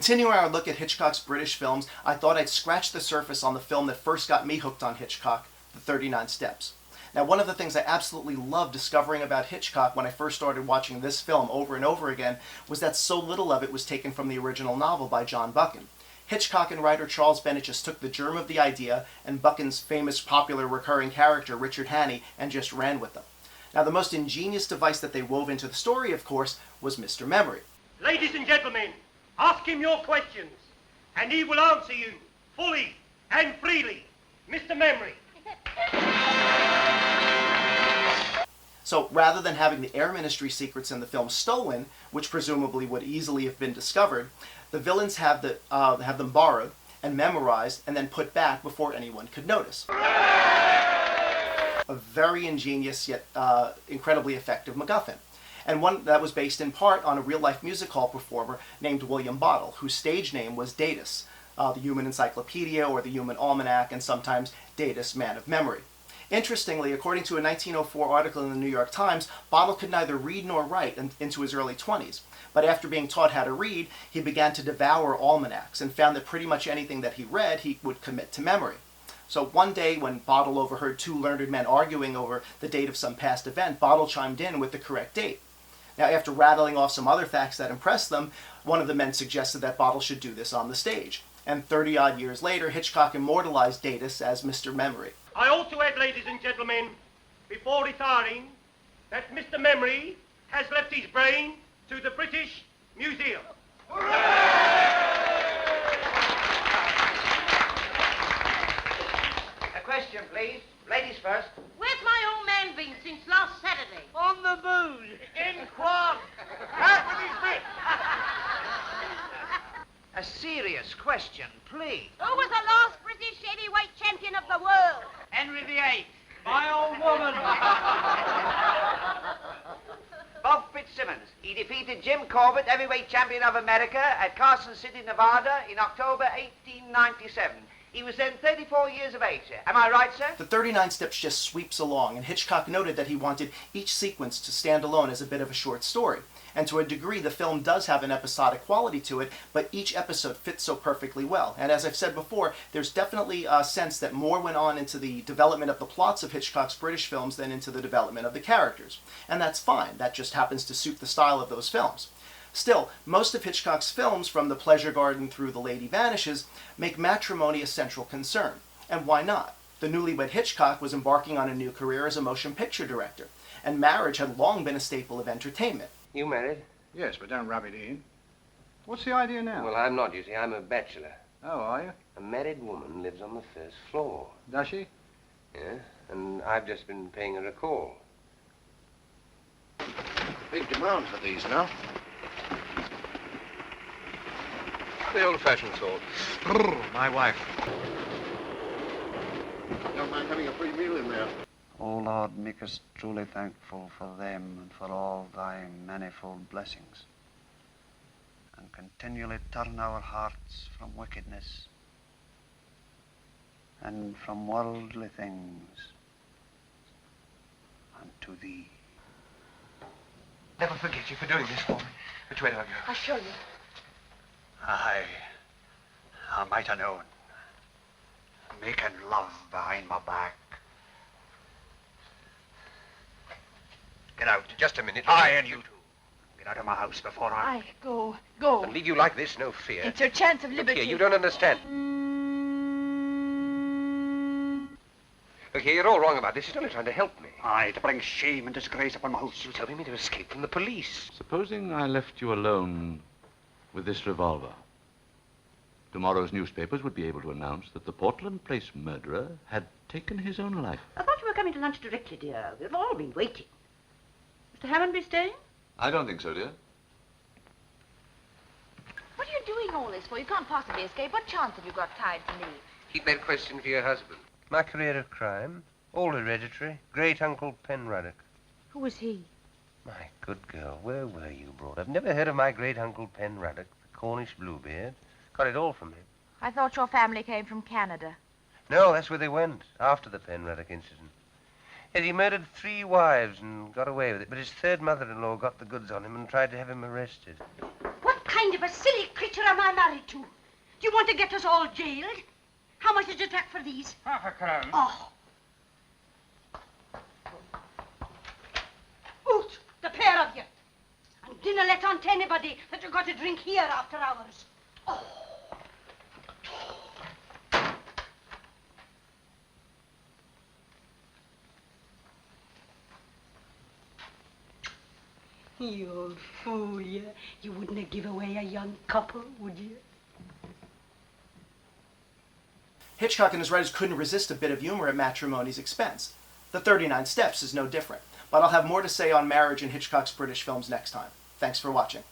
Continuing our look at Hitchcock's British films, I thought I'd scratch the surface on the film that first got me hooked on Hitchcock, The 39 Steps. Now, one of the things I absolutely loved discovering about Hitchcock when I first started watching this film over and over again was that so little of it was taken from the original novel by John Buchan. Hitchcock and writer Charles Bennett just took the germ of the idea and Buchan's famous popular recurring character, Richard Hannay, and just ran with them. Now, the most ingenious device that they wove into the story, of course, was Mr. Memory. Ladies and gentlemen, ask him your questions, and he will answer you fully and freely. Mr. Memory. So rather than having the Air Ministry secrets in the film stolen, which presumably would easily have been discovered, the villains have them borrowed and memorized and then put back before anyone could notice. A very ingenious yet incredibly effective MacGuffin. And one that was based in part on a real-life music hall performer named William Bottle, whose stage name was Datus, the Human Encyclopedia or the Human Almanac, and sometimes Datus, Man of Memory. Interestingly, according to a 1904 article in the New York Times, Bottle could neither read nor write into his early 20s. But after being taught how to read, he began to devour almanacs and found that pretty much anything that he read, he would commit to memory. So one day when Bottle overheard two learned men arguing over the date of some past event, Bottle chimed in with the correct date. Now, after rattling off some other facts that impressed them, one of the men suggested that Bottle should do this on the stage. And 30-odd years later, Hitchcock immortalized Datus as Mr. Memory. I also add, ladies and gentlemen, before retiring, that Mr. Memory has left his brain to the British Museum. A question, please. Ladies first. Where's my old man been since last Saturday? On the booze, in quad, half with his bit. A serious question, please. Who was the last British heavyweight champion of the world? Henry VIII. My old woman. Bob Fitzsimmons. He defeated Jim Corbett, heavyweight champion of America, at Carson City, Nevada, in October 1897. He was then 34 years of age, sir. Am I right, sir? The 39 Steps just sweeps along, and Hitchcock noted that he wanted each sequence to stand alone as a bit of a short story. And to a degree, the film does have an episodic quality to it, but each episode fits so perfectly well. And as I've said before, there's definitely a sense that more went on into the development of the plots of Hitchcock's British films than into the development of the characters. And that's fine. That just happens to suit the style of those films. Still, most of Hitchcock's films, from The Pleasure Garden through The Lady Vanishes, make matrimony a central concern. And why not? The newlywed Hitchcock was embarking on a new career as a motion picture director, and marriage had long been a staple of entertainment. You married? Yes, but don't rub it in. What's the idea now? Well, I'm not, you see. I'm a bachelor. Oh, are you? A married woman lives on the first floor. Does she? Yeah, and I've just been paying her a call. Big demand for these now. The old-fashioned sort. My wife. Don't mind having a free meal in there. O Lord, make us truly thankful for them and for all thy manifold blessings, and continually turn our hearts from wickedness and from worldly things unto thee. Never forget you for doing this for me. Which way do I go? I'll show you. I might have known. Making love behind my back. Get out. Just a minute. Aye, and you too. Get out of my house before I... Aye, go, go. And leave you like this, no fear. It's your chance of Look liberty. here, you don't understand. Look here, you're all wrong about this. He's only trying to help me. Aye, to bring shame and disgrace upon my house. You're telling me to escape from the police. Supposing I left you alone with this revolver. Tomorrow's newspapers would be able to announce that the Portland Place murderer had taken his own life. I thought you were coming to lunch directly, dear. We've all been waiting. Mr. Hammond be staying? I don't think so, dear. What are you doing all this for? You can't possibly escape. What chance have you got tied to me? Keep that question for your husband. My career of crime, all hereditary, great-uncle Penruddock. Who was he? My good girl, where were you brought up? Never heard of my great-uncle Penruddock, the Cornish Bluebeard? Got it all from him. I thought your family came from Canada. No, that's where they went, after the Penruddock incident. Yet he murdered 3 wives and got away with it, but his third mother-in-law got the goods on him and tried to have him arrested. What kind of a silly creature am I married to? Do you want to get us all jailed? How much did you take for these? £0.50. Oh. Out, the pair of you. And dinna let on to anybody that you've got to drink here after hours. Oh. You old fool, you. You wouldn't have give away a young couple, would you? Hitchcock and his writers couldn't resist a bit of humor at matrimony's expense. The 39 Steps is no different. But I'll have more to say on marriage in Hitchcock's British films next time. Thanks for watching.